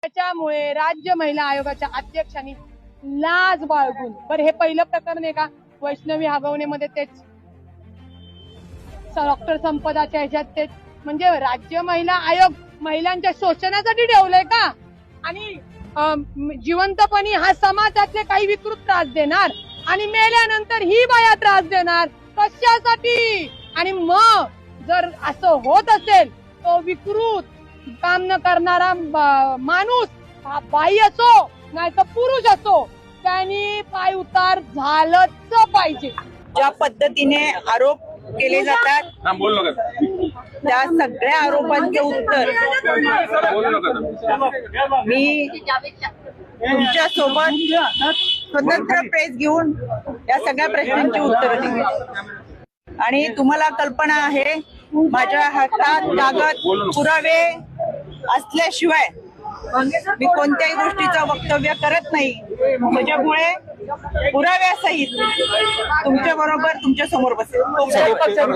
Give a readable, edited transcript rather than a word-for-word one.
त्याच्यामुळे राज्य महिला आयोगाच्या अध्यक्षांनी लाज बाळगून, बरं हे पहिलं प्रकरण आहे का वैष्णवी हगवणेमध्ये तेच, डॉक्टर संपदाच्या ह्याच्यात तेच, म्हणजे राज्य महिला आयोग महिलांच्या शोषणासाठी ठेवलंय का? आणि जिवंतपणी हा समाजातले काही विकृत त्रास देणार आणि मेल्यानंतर ही बाया त्रास देणार कशासाठी? आणि मग जर असं होत असेल तो विकृत काम न करणारा माणूस हा बाई असो नाही तर पुरुष असो त्यांनी पाय उतार झालंच पाहिजे. ज्या पद्धतीने आरोप केले जातात त्या सगळ्या आरोपांचे उत्तर मी तुमच्या सोबत स्वतंत्र प्रेस घेऊन या सगळ्या प्रश्नांची उत्तरं देईन. आणि तुम्हाला कल्पना आहे माझ्या हातात कागद पुरावे असल्याशिवाय मी कोणत्याही गोष्टीचं वक्तव्य करत नाही. त्याच्यामुळे पुराव्यासहित तुमच्या बरोबर तुमच्या समोर बसेल.